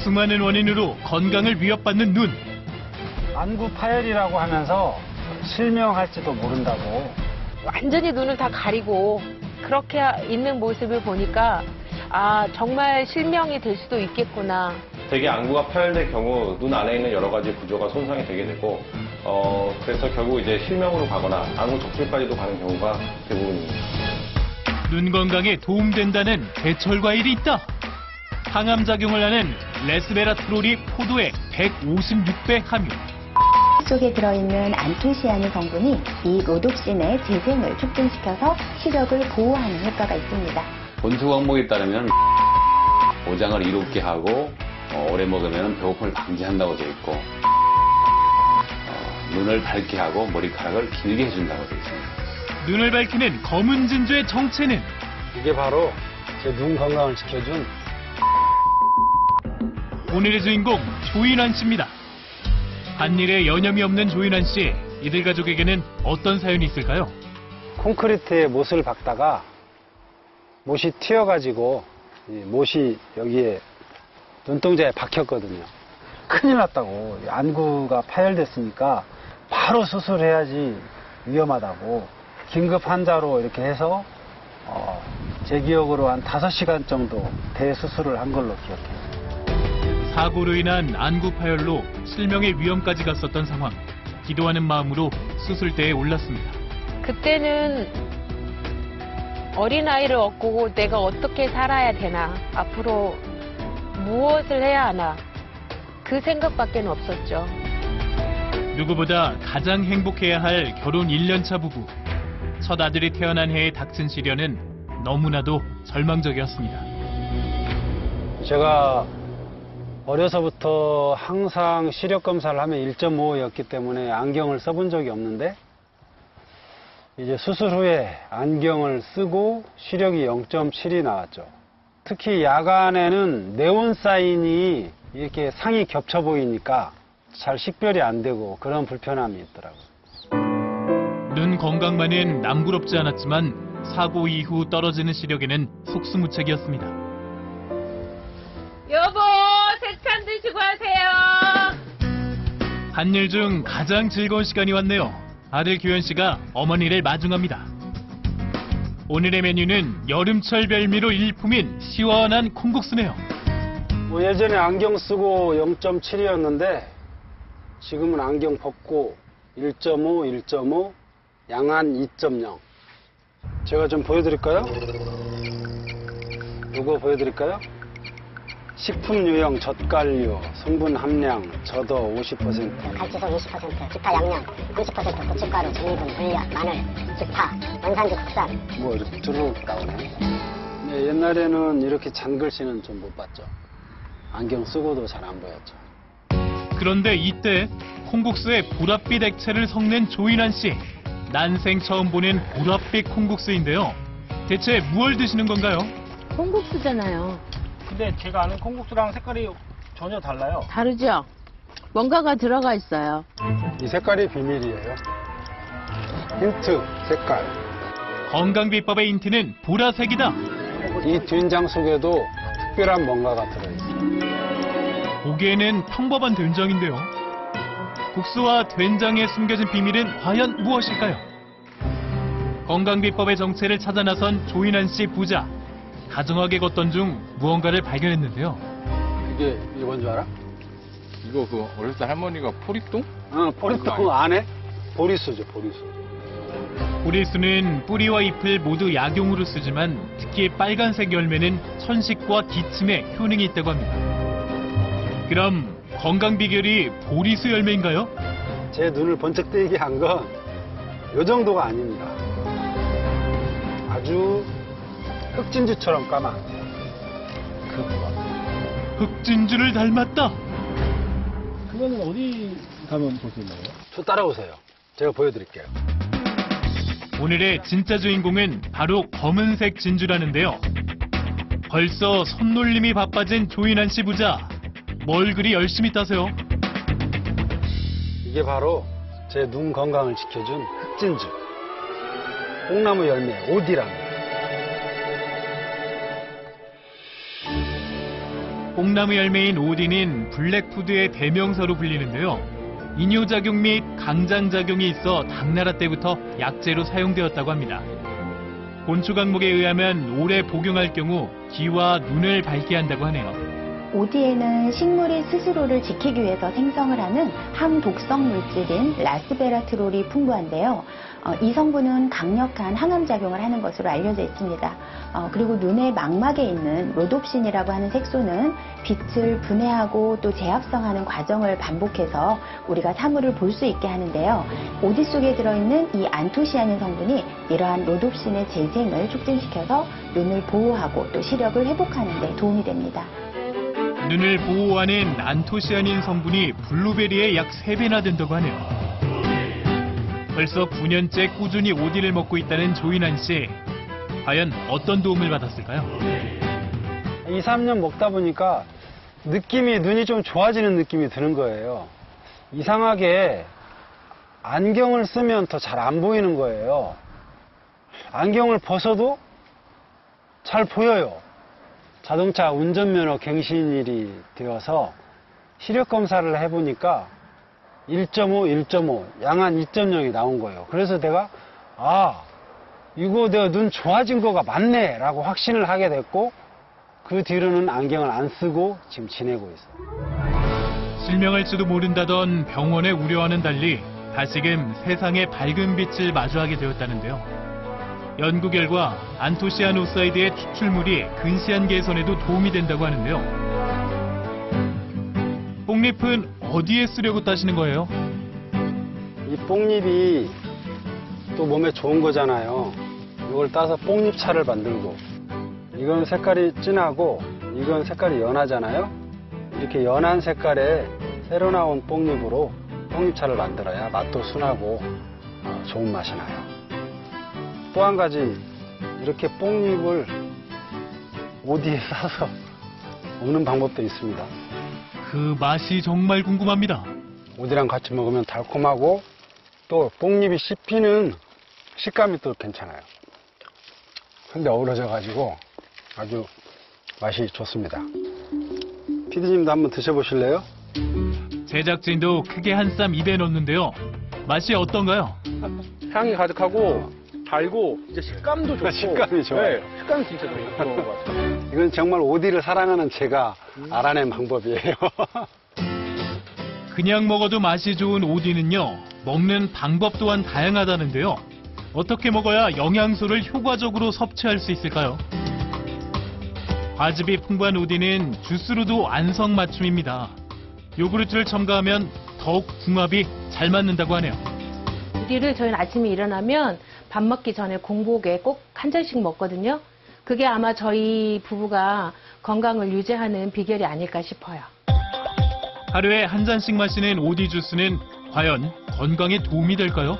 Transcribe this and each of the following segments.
수많은 원인으로 건강을 위협받는 눈. 안구 파열이라고 하면서 실명할지도 모른다고. 완전히 눈을 다 가리고 그렇게 있는 모습을 보니까 아, 정말 실명이 될 수도 있겠구나. 대개 안구가 파열될 경우 눈 안에 있는 여러 가지 구조가 손상이 되게 되고 그래서 결국 이제 실명으로 가거나 안구 적출까지도 가는 경우가 대부분입니다. 눈 건강에 도움된다는 제철 과일이 있다. 항암 작용을 하는 레스베라트롤이 포도의 156배 함유. 속에 들어있는 안토시아닌 성분이 이 로독신의 재생을 촉진시켜서 시력을 보호하는 효과가 있습니다. 본수 항목에 따르면 오장을 이롭게 하고 오래 먹으면 배고픔을 방지한다고 되어 있고 눈을 밝게 하고 머리카락을 길게 해준다고 되어 있습니다. 눈을 밝히는 검은 진주의 정체는 이게 바로 제 눈 건강을 지켜준 오늘의 주인공 조인환 씨입니다. 밭일에 여념이 없는 조인환 씨, 이들 가족에게는 어떤 사연이 있을까요? 콘크리트에 못을 박다가 못이 튀어가지고 이 못이 여기에 눈동자에 박혔거든요. 큰일 났다고. 안구가 파열됐으니까 바로 수술해야지 위험하다고 긴급 환자로 이렇게 해서 제 기억으로 한 5시간 정도 대수술을 한 걸로 기억해요. 사고로 인한 안구 파열로 실명의 위험까지 갔었던 상황. 기도하는 마음으로 수술대에 올랐습니다. 그때는 어린아이를 얻고 내가 어떻게 살아야 되나, 앞으로 무엇을 해야 하나, 그 생각밖에 없었죠. 누구보다 가장 행복해야 할 결혼 1년차 부부. 첫 아들이 태어난 해에 닥친 시련은 너무나도 절망적이었습니다. 제가 어려서부터 항상 시력 검사를 하면 1.5였기 때문에 안경을 써본 적이 없는데 이제 수술 후에 안경을 쓰고 시력이 0.7이 나왔죠. 특히 야간에는 네온 사인이 이렇게 상이 겹쳐 보이니까 잘 식별이 안 되고 그런 불편함이 있더라고요. 눈 건강만은 남부럽지 않았지만 사고 이후 떨어지는 시력에는 속수무책이었습니다. 여보, 세찬 드시고 하세요. 밭일 중 가장 즐거운 시간이 왔네요. 아들 규현 씨가 어머니를 마중합니다. 오늘의 메뉴는 여름철 별미로 일품인 시원한 콩국수네요. 뭐 예전에 안경 쓰고 0.7이었는데 지금은 안경 벗고 1.5, 1.5, 양한 2.0. 제가 좀 보여드릴까요? 이거 보여드릴까요? 식품 유형 젓갈류, 성분 함량 저도 50%, 갈치속 20%, 기타 양념 30%, 고춧가루, 전이분, 물엿, 마늘, 기타, 원산지 국산. 뭐 이렇게 두루룩 나오네. 네, 옛날에는 이렇게 잔글씨는 좀 못 봤죠. 안경 쓰고도 잘 안 보였죠. 그런데 이때 콩국수에 보랏빛 액체를 섞는 조인환 씨. 난생 처음 보는 보랏빛 콩국수인데요. 대체 무얼 드시는 건가요? 콩국수잖아요. 근데 제가 아는 콩국수랑 색깔이 전혀 달라요. 다르죠? 뭔가가 들어가 있어요. 이 색깔이 비밀이에요. 힌트, 색깔. 건강 비법의 힌트는 보라색이다. 이 된장 속에도 특별한 뭔가가 들어있어요. 보기에는 평범한 된장인데요. 국수와 된장에 숨겨진 비밀은 과연 무엇일까요? 건강 비법의 정체를 찾아 나선 조인환 씨 부자. 다정하게 걷던 중 무언가를 발견했는데요. 이게 뭔 줄 알아? 이거 그 어렸을 때 할머니가 포리똥? 응, 보리똥 안에 보리수죠, 보리수. 보리수는 뿌리와 잎을 모두 약용으로 쓰지만 특히 빨간색 열매는 천식과 기침에 효능이 있다고 합니다. 그럼 건강 비결이 보리수 열매인가요? 제 눈을 번쩍 뜨이게 한 건 요 정도가 아닙니다. 아주 흑진주처럼 까만 그 부분. 흑진주를 닮았다. 그거는 어디 가면 볼 수 있나요? 저 따라오세요. 제가 보여드릴게요. 오늘의 진짜 주인공은 바로 검은색 진주라는데요. 벌써 손놀림이 바빠진 조인환 씨 부자. 뭘 그리 열심히 따세요? 이게 바로 제 눈 건강을 지켜준 흑진주. 뽕나무 열매 오디랍니다. 뽕나무 열매인 오디는 블랙푸드의 대명사로 불리는데요. 이뇨작용 및 강장작용이 있어 당나라 때부터 약재로 사용되었다고 합니다. 곤충 항목에 의하면 오래 복용할 경우 귀와 눈을 밝게 한다고 하네요. 오디에는 식물이 스스로를 지키기 위해서 생성을 하는 항독성 물질인 라스베라트롤이 풍부한데요. 이 성분은 강력한 항암작용을 하는 것으로 알려져 있습니다. 그리고 눈의 망막에 있는 로놉신이라고 하는 색소는 빛을 분해하고 또 재합성하는 과정을 반복해서 우리가 사물을 볼 수 있게 하는데요. 오디 속에 들어있는 이 안토시아닌 성분이 이러한 로놉신의 재생을 촉진시켜서 눈을 보호하고 또 시력을 회복하는 데 도움이 됩니다. 눈을 보호하는 안토시아닌 성분이 블루베리의 약 3배나 된다고 하네요. 벌써 9년째 꾸준히 오디를 먹고 있다는 조인환 씨. 과연 어떤 도움을 받았을까요? 2, 3년 먹다 보니까 눈이 좀 좋아지는 느낌이 드는 거예요. 이상하게 안경을 쓰면 더 잘 안 보이는 거예요. 안경을 벗어도 잘 보여요. 자동차 운전면허 갱신일이 되어서 시력 검사를 해보니까 1.5, 1.5, 양한 2.0이 나온 거예요. 그래서 내가 이거 내가 눈 좋아진 거가 맞네 라고 확신을 하게 됐고, 그 뒤로는 안경을 안 쓰고 지금 지내고 있어요. 실명할지도 모른다던 병원의 우려와는 달리 다시금 세상의 밝은 빛을 마주하게 되었다는데요. 연구 결과 안토시아노사이드의 추출물이 근시안 개선에도 도움이 된다고 하는데요. 뽕잎은 어디에 쓰려고 따시는 거예요? 이 뽕잎이 또 몸에 좋은 거잖아요. 이걸 따서 뽕잎차를 만들고, 이건 색깔이 진하고 이건 색깔이 연하잖아요. 이렇게 연한 색깔의 새로 나온 뽕잎으로 뽕잎차를 만들어야 맛도 순하고 좋은 맛이 나요. 또 한 가지, 이렇게 뽕잎을 오디에 싸서 먹는 방법도 있습니다. 그 맛이 정말 궁금합니다. 오디랑 같이 먹으면 달콤하고 또 뽕잎이 씹히는 식감이 또 괜찮아요. 근데 어우러져가지고 아주 맛이 좋습니다. 피디님도 한번 드셔보실래요? 제작진도 크게 한 쌈 입에 넣는데요. 맛이 어떤가요? 향이 가득하고 달고 이제 식감도 좋고. 식감이 좋아요. 네, 식감이 진짜 좋은 것 같아요. 이건 정말 오디를 사랑하는 제가 알아낸 방법이에요. 그냥 먹어도 맛이 좋은 오디는요, 먹는 방법 또한 다양하다는데요. 어떻게 먹어야 영양소를 효과적으로 섭취할 수 있을까요? 과즙이 풍부한 오디는 주스로도 안성맞춤입니다. 요구르트를 첨가하면 더욱 궁합이 잘 맞는다고 하네요. 오디를 저희는 아침에 일어나면 밥 먹기 전에 공복에 꼭 한 잔씩 먹거든요. 그게 아마 저희 부부가 건강을 유지하는 비결이 아닐까 싶어요. 하루에 한 잔씩 마시는 오디 주스는 과연 건강에 도움이 될까요?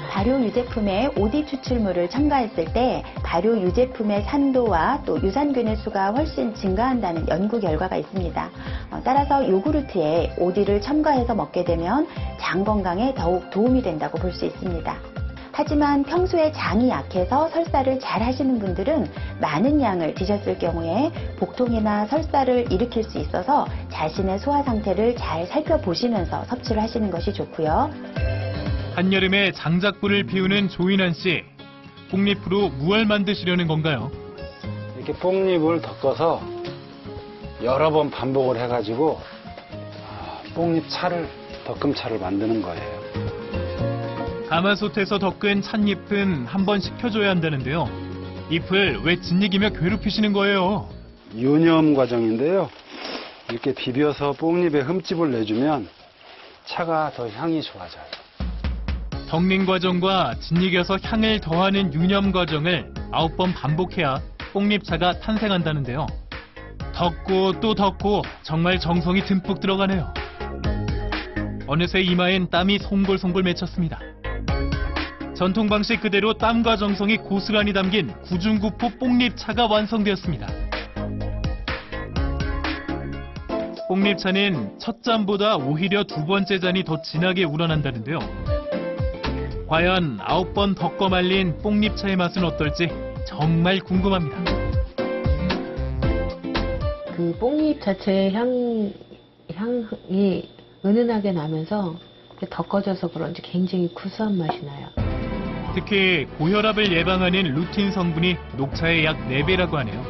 발효 유제품에 오디 추출물을 첨가했을 때 발효 유제품의 산도와 또 유산균의 수가 훨씬 증가한다는 연구 결과가 있습니다. 따라서 요구르트에 오디를 첨가해서 먹게 되면 장 건강에 더욱 도움이 된다고 볼 수 있습니다. 하지만 평소에 장이 약해서 설사를 잘 하시는 분들은 많은 양을 드셨을 경우에 복통이나 설사를 일으킬 수 있어서 자신의 소화 상태를 잘 살펴보시면서 섭취를 하시는 것이 좋고요. 한여름에 장작불을 피우는 조인환 씨. 뽕잎으로 무얼 만드시려는 건가요? 이렇게 뽕잎을 덮어서 여러 번 반복을 해가지고 뽕잎차를, 덕금차를 만드는 거예요. 가마솥에서 덮은 찻잎은 한번 식혀줘야 한다는데요. 잎을 왜 짓이기며 괴롭히시는 거예요? 유념 과정인데요. 이렇게 비벼서 뽕잎에 흠집을 내주면 차가 더 향이 좋아져요. 덕링 과정과 짓이겨서 향을 더하는 유념 과정을 9번 반복해야 뽕잎차가 탄생한다는데요. 덮고 또 덮고 정말 정성이 듬뿍 들어가네요. 어느새 이마엔 땀이 송골송골 맺혔습니다. 전통 방식 그대로 땀과 정성이 고스란히 담긴 구중구포 뽕잎차가 완성되었습니다. 뽕잎차는 첫 잔보다 오히려 두 번째 잔이 더 진하게 우러난다는데요. 과연 9번 덮고 말린 뽕잎차의 맛은 어떨지 정말 궁금합니다. 그 뽕잎 자체의 향이 은은하게 나면서 덮어져서 그런지 굉장히 구수한 맛이 나요. 특히 고혈압을 예방하는 루틴 성분이 녹차의 약 4배라고 하네요.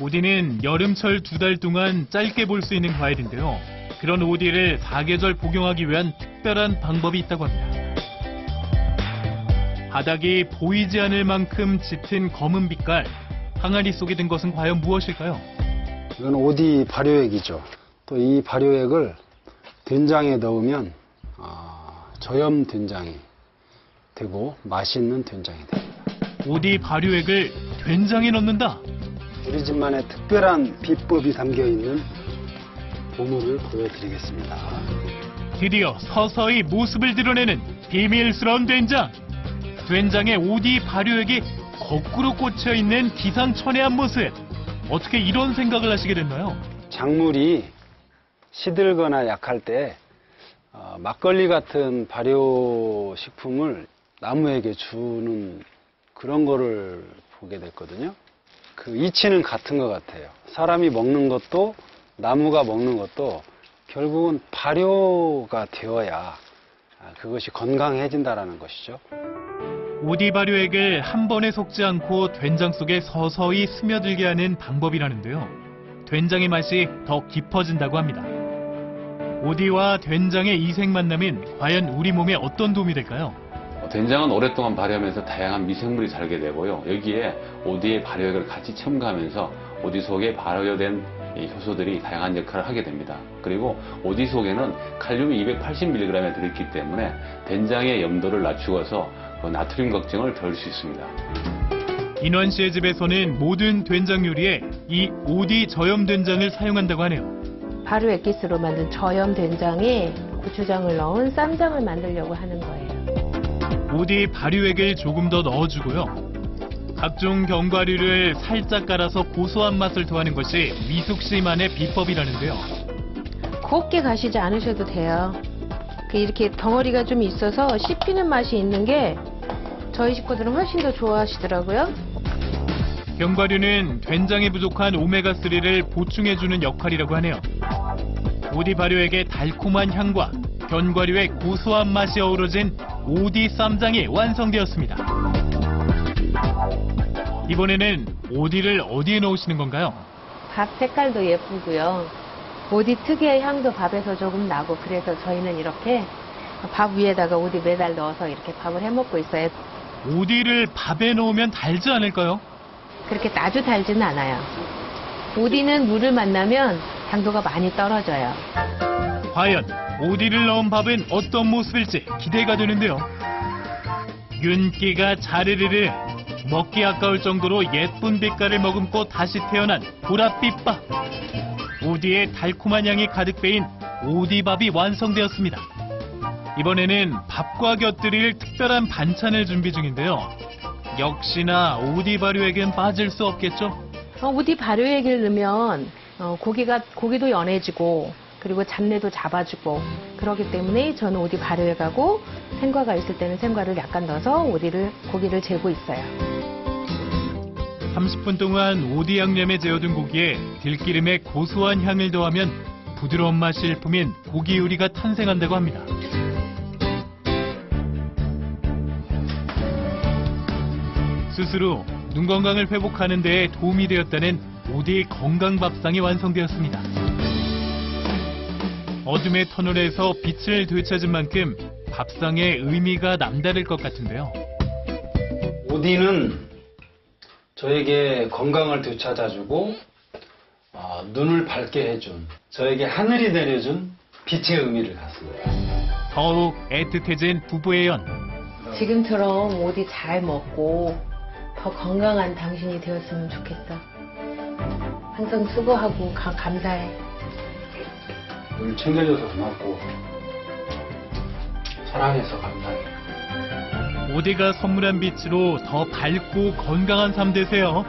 오디는 여름철 2달 동안 짧게 볼 수 있는 과일인데요. 그런 오디를 사계절 복용하기 위한 특별한 방법이 있다고 합니다. 바닥이 보이지 않을 만큼 짙은 검은 빛깔, 항아리 속에 든 것은 과연 무엇일까요? 이건 오디 발효액이죠. 또 이 발효액을 된장에 넣으면 저염 된장이 되고 맛있는 된장이 됩니다. 오디 발효액을 된장에 넣는다? 우리 집만의 특별한 비법이 담겨있는 보물을 보여드리겠습니다. 드디어 서서히 모습을 드러내는 비밀스러운 된장. 된장에 오디 발효액이 거꾸로 꽂혀있는 기상천외한 모습. 어떻게 이런 생각을 하시게 됐나요? 작물이 시들거나 약할 때 막걸리 같은 발효식품을 나무에게 주는 그런 거를 보게 됐거든요. 그 이치는 같은 것 같아요. 사람이 먹는 것도 나무가 먹는 것도 결국은 발효가 되어야 그것이 건강해진다라는 것이죠. 오디 발효액을 한 번에 섞지 않고 된장 속에 서서히 스며들게 하는 방법이라는데요. 된장의 맛이 더 깊어진다고 합니다. 오디와 된장의 이색 만남은 과연 우리 몸에 어떤 도움이 될까요? 된장은 오랫동안 발효하면서 다양한 미생물이 살게 되고요. 여기에 오디의 발효액을 같이 첨가하면서 오디 속에 발효된 이 효소들이 다양한 역할을 하게 됩니다. 그리고 오디 속에는 칼륨이 280mg에 들어있기 때문에 된장의 염도를 낮추어서 나트륨 걱정을 덜 수 있습니다. 인원 씨의 집에서는 모든 된장 요리에 이 오디 저염 된장을 사용한다고 하네요. 발효 액기스로 만든 저염 된장에 고추장을 넣은 쌈장을 만들려고 하는 거예요. 오디 발효액을 조금 더 넣어주고요. 각종 견과류를 살짝 깔아서 고소한 맛을 더하는 것이 미숙 씨만의 비법이라는데요. 곱게 가시지 않으셔도 돼요. 이렇게 덩어리가 좀 있어서 씹히는 맛이 있는 게 저희 식구들은 훨씬 더 좋아하시더라고요. 견과류는 된장에 부족한 오메가3를 보충해주는 역할이라고 하네요. 오디 발효액의 달콤한 향과 견과류의 고소한 맛이 어우러진 오디 쌈장이 완성되었습니다. 이번에는 오디를 어디에 넣으시는 건가요? 밥 색깔도 예쁘고요. 오디 특유의 향도 밥에서 조금 나고 그래서 저희는 이렇게 밥 위에다가 오디 매달 넣어서 이렇게 밥을 해먹고 있어요. 오디를 밥에 넣으면 달지 않을까요? 그렇게 아주 달지는 않아요. 오디는 물을 만나면 당도가 많이 떨어져요. 과연 오디를 넣은 밥은 어떤 모습일지 기대가 되는데요. 윤기가 자르르르 먹기 아까울 정도로 예쁜 빛깔을 머금고 다시 태어난 보랏빛 밥. 오디의 달콤한 향이 가득 배인 오디밥이 완성되었습니다. 이번에는 밥과 곁들일 특별한 반찬을 준비 중인데요. 역시나 오디 발효액은 빠질 수 없겠죠? 오디 발효액을 넣으면 고기도 연해지고 그리고 잡내도 잡아주고 그렇기 때문에 저는 오디 발효액하고 생과가 있을 때는 생과를 약간 넣어서 고기를 재고 있어요. 30분 동안 오디 양념에 재워둔 고기에 들기름의 고소한 향을 더하면 부드러운 맛이 일품인 고기 요리가 탄생한다고 합니다. 스스로 눈 건강을 회복하는 데 도움이 되었다는 오디 건강 밥상이 완성되었습니다. 어둠의 터널에서 빛을 되찾은 만큼 밥상의 의미가 남다를 것 같은데요. 오디는 저에게 건강을 되찾아주고 눈을 밝게 해준, 저에게 하늘이 내려준 빛의 의미를 갖습니다. 더욱 애틋해진 부부의 연. 지금처럼 오디 잘 먹고 더 건강한 당신이 되었으면 좋겠어. 항상 수고하고 감사해. 늘 챙겨줘서 고맙고 사랑해서 감사해. 오디가 선물한 빛으로 더 밝고 건강한 삶 되세요.